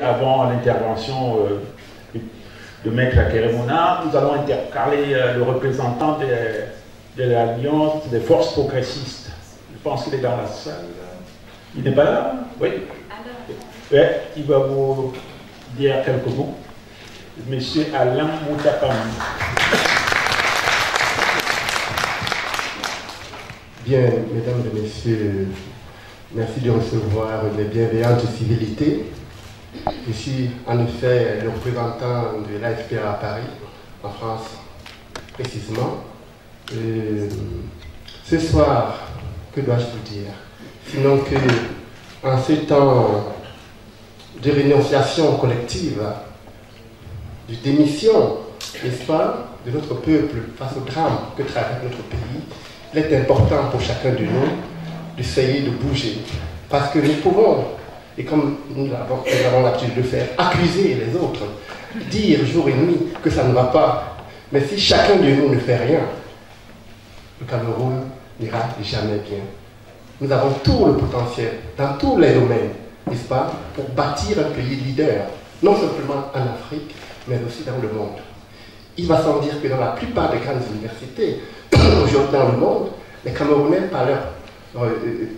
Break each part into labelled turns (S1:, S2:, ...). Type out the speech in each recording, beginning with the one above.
S1: Avant l'intervention de Maître Akeremona, nous allons intercaler le représentant de l'Alliance des forces progressistes. Je pense qu'il est dans la salle. Il n'est pas là? Oui. Ouais, il va vous dire quelques mots. Monsieur Alain Moutapam.
S2: Bien, mesdames et messieurs, merci de recevoir mes bienveillantes civilités. Je suis en effet le représentant de l'AFPA à Paris, en France précisément. Ce soir, que dois-je vous dire? Sinon que, en ce temps de rénonciation collective, de démission, n'est-ce pas, de notre peuple face au drame que traverse notre pays, il est important pour chacun de nous d'essayer de bouger. Parce que nous pouvons, et comme nous avons l'habitude de le faire, accuser les autres, dire jour et nuit que ça ne va pas. Mais si chacun de nous ne fait rien, le Cameroun n'ira jamais bien. Nous avons tout le potentiel, dans tous les domaines, n'est-ce pas, pour bâtir un pays leader, non simplement en Afrique, mais aussi dans le monde. Il va sans dire que dans la plupart des grandes universités, aujourd'hui dans le monde, les Camerounais, par leur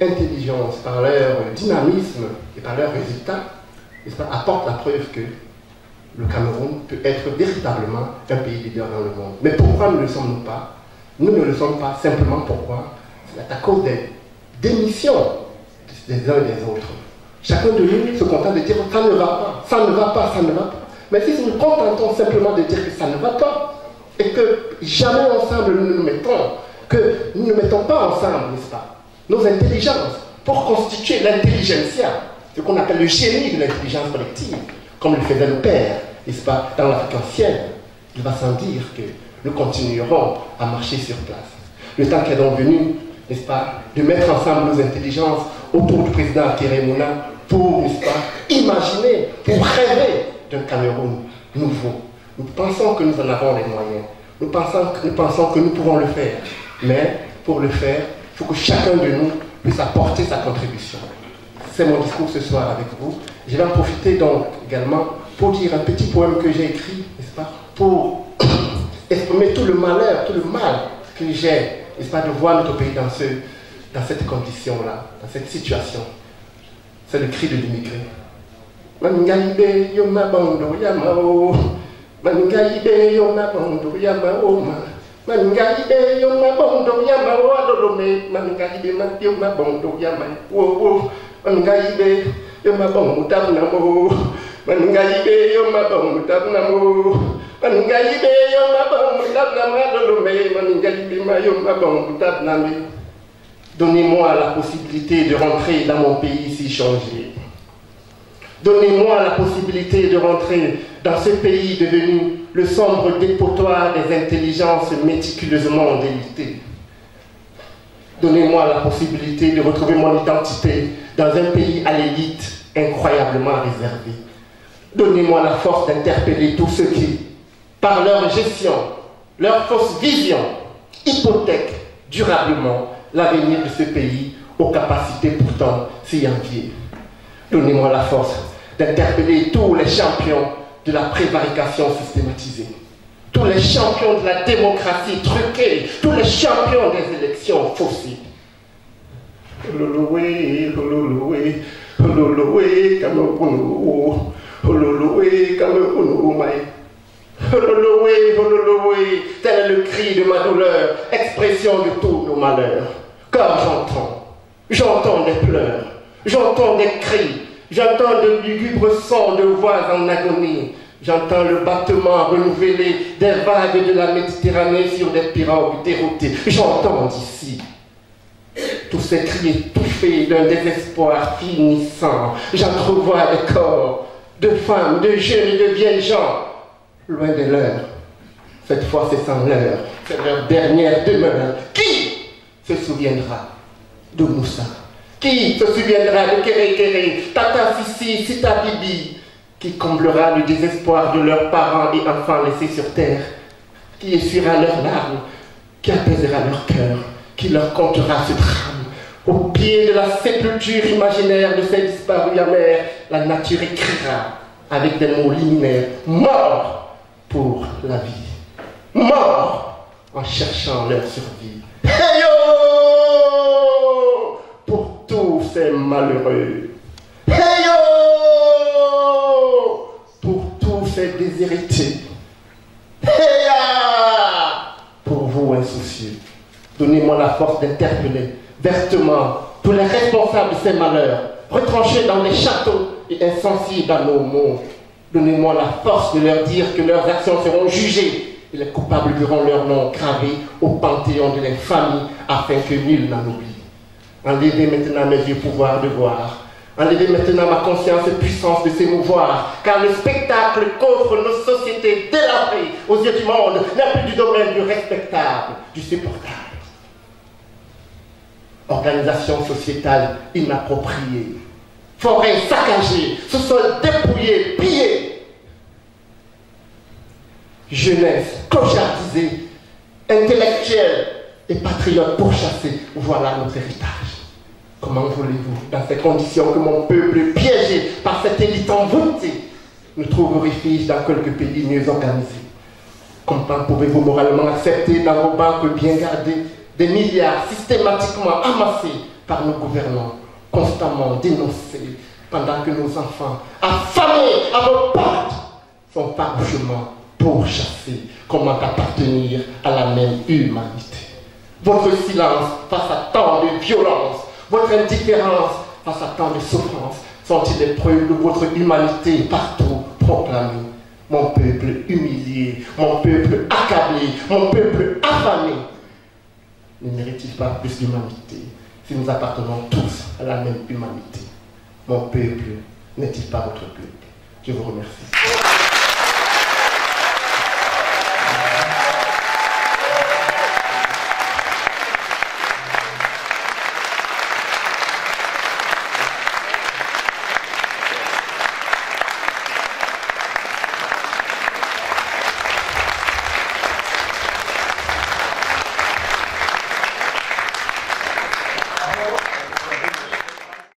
S2: intelligence, par leur dynamisme et par leurs résultats, n'est-ce pas, apportent la preuve que le Cameroun peut être véritablement un pays leader dans le monde. Mais pourquoi nous ne le sommes pas? Nous ne le sommes pas simplement pourquoi? C'est à cause des démissions des uns et des autres. Chacun de nous se contente de dire ça ne va pas, ça ne va pas, ça ne va pas. Mais si nous nous contentons simplement de dire que ça ne va pas, et que jamais ensemble nous nous mettons, que nous ne mettons pas ensemble, n'est-ce pas, nos intelligences pour constituer l'intelligentsia, ce qu'on appelle le génie de l'intelligence collective, comme le faisait le père, n'est-ce pas, dans l'Afrique ancienne, il va sans dire que nous continuerons à marcher sur place. Le temps est donc venu, n'est-ce pas, de mettre ensemble nos intelligences autour du président Akeremona pour, n'est-ce pas, imaginer, pour rêver d'un Cameroun nouveau. Nous pensons que nous en avons les moyens. Nous pensons que nous pouvons le faire. Mais pour le faire, il faut que chacun de nous puisse apporter sa contribution. C'est mon discours ce soir avec vous. Je vais en profiter donc également pour dire un petit poème que j'ai écrit, n'est-ce pas, pour exprimer tout le malheur, tout le mal que j'ai, n'est-ce pas, de voir notre pays dans cette condition-là, dans cette situation. C'est le cri de l'immigré. Mangaïbe yo mabondo yamao, mangaïbe yo mabondo yamao, mangaïbe yo mabondo yamao adolome, mangaïbe yo mabondo yamao, mangaïbe yo mabondo tabnamo, mangaïbe yo mabondo tabnamo, mangaïbe yo mabondo tabnamo adolome, mangaïbe yo mabondo tabnamo. Donnez-moi la possibilité de rentrer dans mon pays si changé. Donnez-moi la possibilité de rentrer dans ce pays devenu le sombre dépotoir des intelligences méticuleusement délitées. Donnez-moi la possibilité de retrouver mon identité dans un pays à l'élite incroyablement réservée. Donnez-moi la force d'interpeller tous ceux qui, par leur gestion, leur fausse vision, hypothèquent durablement l'avenir de ce pays aux capacités pourtant si enviées. Donnez-moi la force d'interpeller tous les champions de la prévarication systématisée, tous les champions de la démocratie truquée, tous les champions des élections faussées. Hololoé, hololoé, hololoé, Cameroun, hololoé, Cameroun, hololoé, hololoé, tel est le cri de ma douleur, expression de tous nos malheurs. Car j'entends des pleurs, j'entends des cris, j'entends de lugubres sons de voix en agonie. J'entends le battement renouvelé des vagues de la Méditerranée sur des pirogues déroutées. J'entends d'ici tous ces cris étouffés d'un désespoir finissant. J'entrevois des corps de femmes, de jeunes et de vieilles gens, loin de l'heure. Cette fois, c'est sans l'heure, c'est leur dernière demeure. Qui se souviendra de Moussa? Qui se souviendra de Kéré, Tata Sissi, Sita Bibi? Qui comblera le désespoir de leurs parents et enfants laissés sur terre? Qui essuiera leurs larmes? Qui apaisera leur cœur? Qui leur contera ce drame? Au pied de la sépulture imaginaire de ces disparus amers, la nature écrira avec des mots liminaires, mort pour la vie, mort en cherchant leur survie. Hey yo! Pour tous ces malheureux. Hey yo! Pour tous ces déshérités. Hey ya! Pour vous insoucieux. Donnez-moi la force d'interpeller vertement tous les responsables de ces malheurs, retranchés dans les châteaux et insensibles à nos mots. Donnez-moi la force de leur dire que leurs actions seront jugées et les coupables verront leur nom gravé au panthéon de l'infamie afin que nul n'en oublie. Enlevez maintenant mes vieux pouvoirs de voir. Enlevez maintenant ma conscience et puissance de s'émouvoir, car le spectacle qu'offrent nos sociétés délabrées aux yeux du monde n'est plus du domaine du respectable, du supportable. Organisation sociétale inappropriée, forêt saccagée, sous-sol dépouillé, pillé, jeunesse clochardisée, intellectuelle et patriote pourchassée, voilà notre héritage. Comment voulez-vous, dans ces conditions, que mon peuple, piégé par cette élite envoûtée, nous trouve refuge dans quelques pays mieux organisés? Comment pouvez-vous moralement accepter dans vos banques bien gardées des milliards systématiquement amassés par nos gouvernants, constamment dénoncés, pendant que nos enfants, affamés à vos portes, sont farouchement pourchassés? Comment appartenir à la même humanité? Votre silence face à tant de violence, votre indifférence face à tant de souffrances, sont-ils des preuves de votre humanité partout proclamée? Mon peuple humilié, mon peuple accablé, mon peuple affamé, ne mérite-t-il pas plus d'humanité si nous appartenons tous à la même humanité? Mon peuple n'est-il pas votre peuple? Je vous remercie.